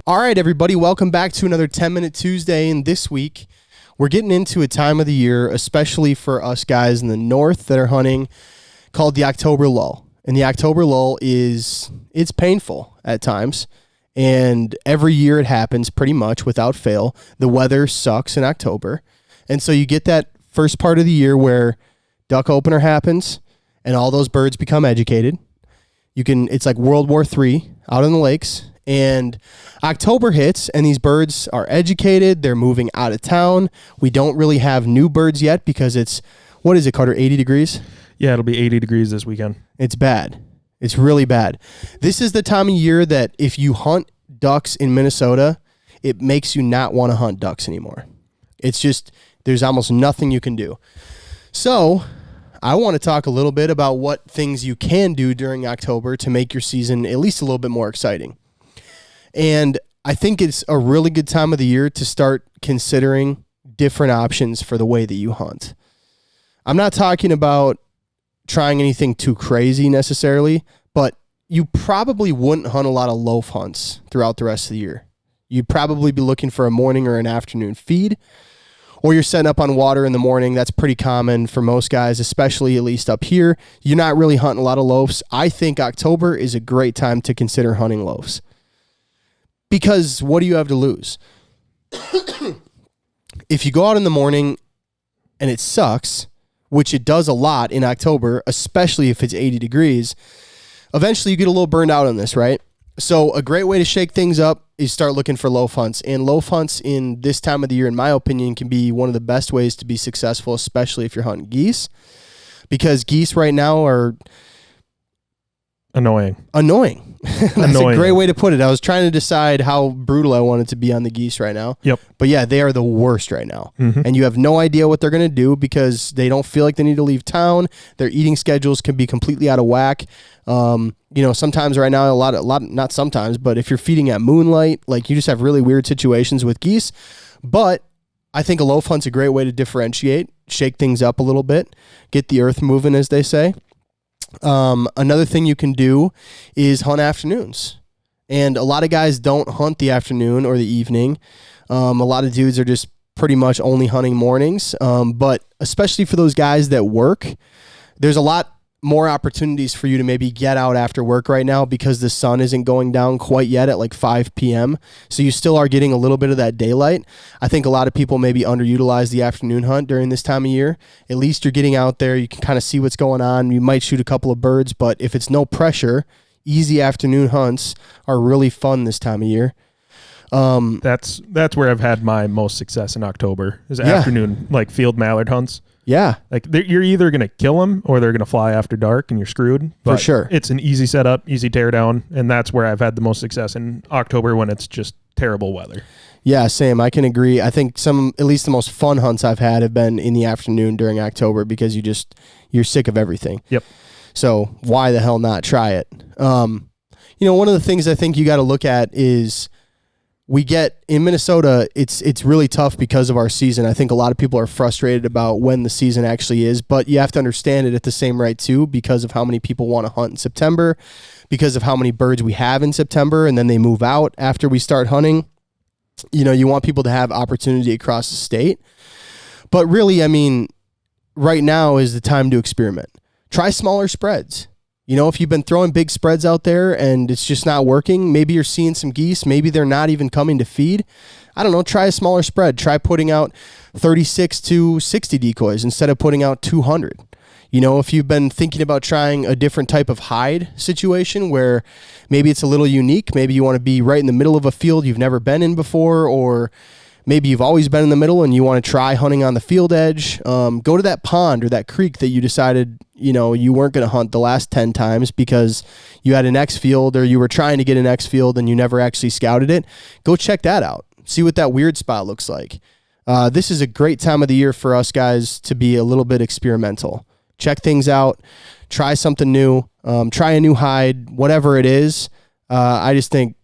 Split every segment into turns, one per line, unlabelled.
All right, everybody, welcome back to another 10-Minute Tuesday. And this week, we're getting into a time of the year, especially for us guys in the north that are hunting, called the October lull. And the October lull it's painful at times. And every year it happens pretty much without fail. The weather sucks in October. And so you get that first part of the year where duck opener happens and all those birds become educated. It's like World War III out in the lakes. And October hits and these birds are educated. They're moving out of town. We don't really have new birds yet because it's, what is it, Carter, 80 degrees?
Yeah, it'll be 80 degrees this weekend.
It's bad. It's really bad. This is the time of year that if you hunt ducks in Minnesota, it makes you not want to hunt ducks anymore. It's just, there's almost nothing you can do. So I want to talk a little bit about what things you can do during October to make your season at least a little bit more exciting. And I think it's a really good time of the year to start considering different options for the way that you hunt. I'm not talking about trying anything too crazy necessarily, but you probably wouldn't hunt a lot of loaf hunts throughout the rest of the year. You'd probably be looking for a morning or an afternoon feed, or you're setting up on water in the morning. That's pretty common for most guys, especially at least up here. You're not really hunting a lot of loafs. I think October is a great time to consider hunting loafs. Because what do you have to lose? If you go out in the morning and it sucks, which it does a lot in October, especially if it's 80 degrees, eventually you get a little burned out on this, right? So a great way to shake things up is start looking for loaf hunts. And loaf hunts in this time of the year, in my opinion, can be one of the best ways to be successful, especially if you're hunting geese. Because geese right now are
Annoying.
That's a great way to put it. I was trying to decide how brutal I wanted to be on the geese right now.
Yep.
But yeah, they are the worst right now.
Mm-hmm.
And you have no idea what they're going to do because they don't feel like they need to leave town. Their eating schedules can be completely out of whack. Sometimes right now, not sometimes, but if you're feeding at moonlight, like you just have really weird situations with geese. But I think a loaf hunt's a great way to differentiate, shake things up a little bit, get the earth moving, as they say. Another thing you can do is hunt afternoons. And a lot of guys don't hunt the afternoon or the evening. A lot of dudes are just pretty much only hunting mornings. But especially for those guys that work, there's a lot more opportunities for you to maybe get out after work right now because the sun isn't going down quite yet at like 5 p.m. So you still are getting a little bit of that daylight. I think a lot of people maybe underutilize the afternoon hunt during this time of year. At least you're getting out there. You can kind of see what's going on. You might shoot a couple of birds, but if it's no pressure, easy afternoon hunts are really fun this time of year.
That's where I've had my most success in October is afternoon, like field mallard hunts.
Yeah.
Like you're either going to kill them or they're going to fly after dark and you're screwed. But
for sure.
It's an easy setup, easy tear down. And that's where I've had the most success in October when it's just terrible weather.
Yeah, same. I can agree. I think at least the most fun hunts I've had have been in the afternoon during October because you're sick of everything.
Yep.
So why the hell not try it? One of the things I think you got to look at is we get in Minnesota, it's really tough because of our season. I think a lot of people are frustrated about when the season actually is, but you have to understand it at the same rate too because of how many people want to hunt in September, because of how many birds we have in September, and then they move out after we start hunting. You want people to have opportunity across the state. But really, I mean, right now is the time to experiment. Try smaller spreads. If you've been throwing big spreads out there and it's just not working, maybe you're seeing some geese, maybe they're not even coming to feed. I don't know, try a smaller spread. Try putting out 36 to 60 decoys instead of putting out 200. If you've been thinking about trying a different type of hide situation where maybe it's a little unique, maybe you want to be right in the middle of a field you've never been in before, or maybe you've always been in the middle and you want to try hunting on the field edge, go to that pond or that creek that you decided, you weren't going to hunt the last 10 times because you had an X field or you were trying to get an X field and you never actually scouted it. Go check that out. See what that weird spot looks like. This is a great time of the year for us guys to be a little bit experimental. Check things out. Try something new. Try a new hide, whatever it is. I just think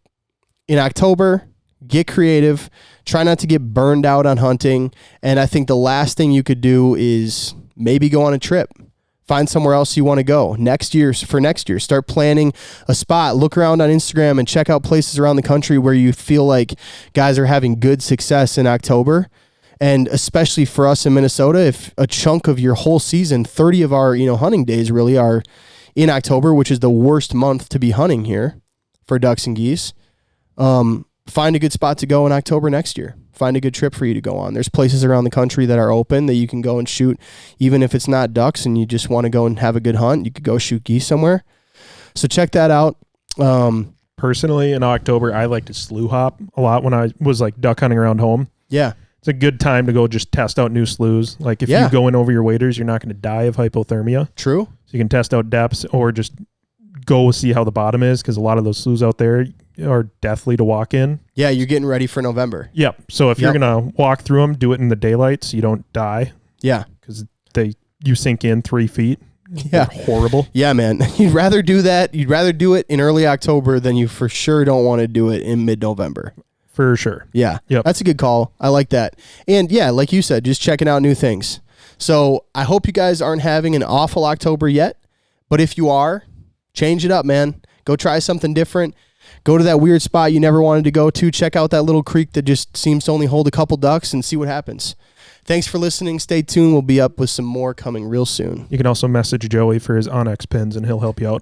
in October, get creative. Try not to get burned out on hunting. And I think the last thing you could do is maybe go on a trip. Find somewhere else you want to go. Next year, start planning a spot. Look around on Instagram and check out places around the country where you feel like guys are having good success in October. And especially for us in Minnesota, if a chunk of your whole season, 30 of our hunting days really are in October, which is the worst month to be hunting here for ducks and geese, find a good spot to go in October next year. Find a good trip for you to go on. There's places around the country that are open that you can go and shoot, even if it's not ducks and you just want to go and have a good hunt. You could go shoot geese somewhere. So check that out.
Personally, in October, I like to slough hop a lot when I was like duck hunting around home.
Yeah.
It's a good time to go just test out new sloughs. Like if you go in over your waders, you're not going to die of hypothermia.
True.
So you can test out depths or just go see how the bottom is, because a lot of those sloughs out there are deathly to walk in.
Yeah, you're getting ready for November.
Yep. So if you're going to walk through them, do it in the daylight so you don't die.
Yeah.
Because you sink in 3 feet.
Yeah.
They're horrible.
Yeah, man. You'd rather do that. You'd rather do it in early October than you for sure don't want to do it in mid-November.
For sure.
Yeah.
Yep.
That's a good call. I like that. And yeah, like you said, just checking out new things. So I hope you guys aren't having an awful October yet, but if you are, change it up, man. Go try something different. Go to that weird spot you never wanted to go to. Check out that little creek that just seems to only hold a couple ducks and see what happens. Thanks for listening. Stay tuned. We'll be up with some more coming real soon.
You can also message Joey for his Onyx pins and he'll help you out.